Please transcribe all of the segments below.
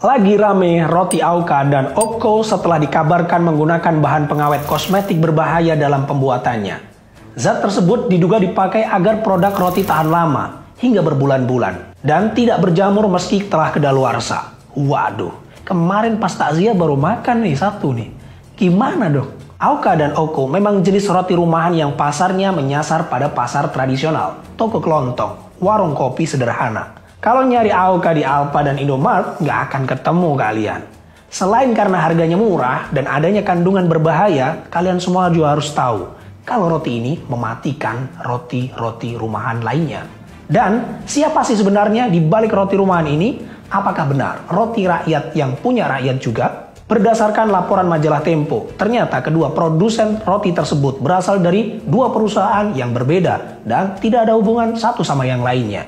Lagi rame roti Auka dan Oko setelah dikabarkan menggunakan bahan pengawet kosmetik berbahaya dalam pembuatannya. Zat tersebut diduga dipakai agar produk roti tahan lama hingga berbulan-bulan dan tidak berjamur meski telah kedaluarsa. Waduh, kemarin pas takziah baru makan nih satu nih. Gimana dong? Auka dan Oko memang jenis roti rumahan yang pasarnya menyasar pada pasar tradisional, toko kelontong, warung kopi sederhana. Kalau nyari Auka di Alfa dan Indomart, nggak akan ketemu kalian. Selain karena harganya murah dan adanya kandungan berbahaya, kalian semua juga harus tahu kalau roti ini mematikan roti-roti rumahan lainnya. Dan siapa sih sebenarnya di balik roti rumahan ini? Apakah benar roti rakyat yang punya rakyat juga? Berdasarkan laporan majalah Tempo, ternyata kedua produsen roti tersebut berasal dari dua perusahaan yang berbeda dan tidak ada hubungan satu sama yang lainnya.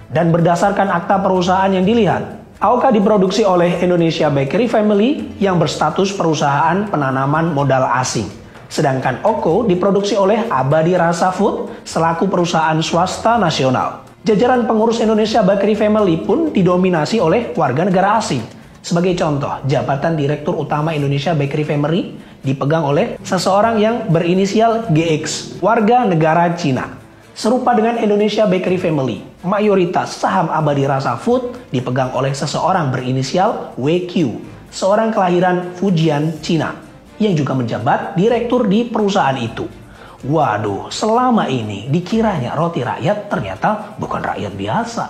Dan berdasarkan akta perusahaan yang dilihat, Auka diproduksi oleh Indonesia Bakery Family yang berstatus perusahaan penanaman modal asing. Sedangkan Oko diproduksi oleh Abadi Rasa Food selaku perusahaan swasta nasional. Jajaran pengurus Indonesia Bakery Family pun didominasi oleh warga negara asing. Sebagai contoh, jabatan Direktur Utama Indonesia Bakery Family dipegang oleh seseorang yang berinisial GX, warga negara Cina. Serupa dengan Indonesia Bakery Family, mayoritas saham Abadi Rasa Food dipegang oleh seseorang berinisial WQ, seorang kelahiran Fujian, Cina, yang juga menjabat direktur di perusahaan itu. Waduh, selama ini dikiranya roti rakyat ternyata bukan rakyat biasa.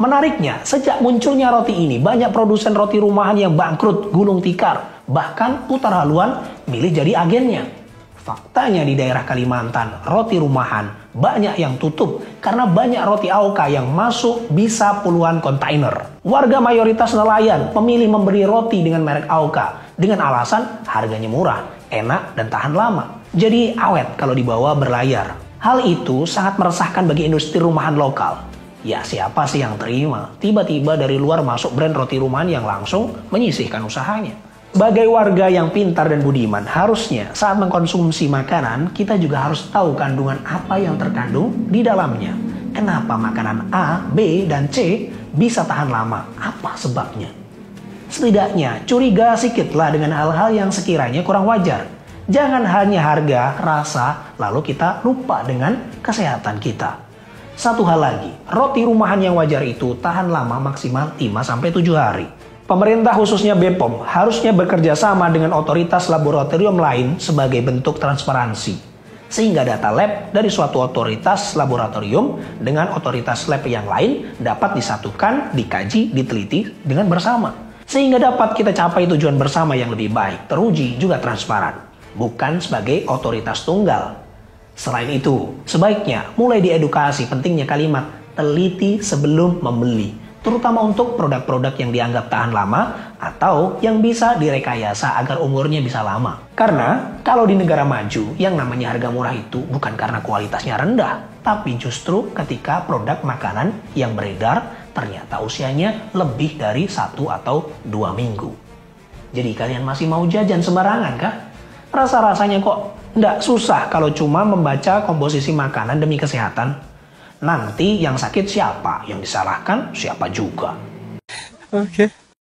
Menariknya, sejak munculnya roti ini, banyak produsen roti rumahan yang bangkrut, gulung tikar, bahkan putar haluan milih jadi agennya. Faktanya di daerah Kalimantan, roti rumahan banyak yang tutup karena banyak roti Auka yang masuk bisa puluhan kontainer. Warga mayoritas nelayan memilih memberi roti dengan merek Auka dengan alasan harganya murah, enak, dan tahan lama. Jadi awet kalau dibawa berlayar. Hal itu sangat meresahkan bagi industri rumahan lokal. Ya siapa sih yang terima? Tiba-tiba dari luar masuk brand roti rumahan yang langsung menyisihkan usahanya. Sebagai warga yang pintar dan budiman, harusnya saat mengkonsumsi makanan, kita juga harus tahu kandungan apa yang terkandung di dalamnya. Kenapa makanan A, B, dan C bisa tahan lama? Apa sebabnya? Setidaknya curiga sedikitlah dengan hal-hal yang sekiranya kurang wajar. Jangan hanya harga, rasa, lalu kita lupa dengan kesehatan kita. Satu hal lagi, roti rumahan yang wajar itu tahan lama maksimal 5-7 hari. Pemerintah khususnya BPOM harusnya bekerja sama dengan otoritas laboratorium lain sebagai bentuk transparansi. Sehingga data lab dari suatu otoritas laboratorium dengan otoritas lab yang lain dapat disatukan, dikaji, diteliti dengan bersama. Sehingga dapat kita capai tujuan bersama yang lebih baik, teruji juga transparan. Bukan sebagai otoritas tunggal. Selain itu, sebaiknya mulai diedukasi pentingnya kalimat teliti sebelum membeli. Terutama untuk produk-produk yang dianggap tahan lama atau yang bisa direkayasa agar umurnya bisa lama. Karena kalau di negara maju yang namanya harga murah itu bukan karena kualitasnya rendah, tapi justru ketika produk makanan yang beredar ternyata usianya lebih dari 1 atau 2 minggu. Jadi kalian masih mau jajan sembarangan kah? Rasa-rasanya kok nggak susah kalau cuma membaca komposisi makanan demi kesehatan. Nanti yang sakit siapa? Yang disalahkan siapa juga? Oke.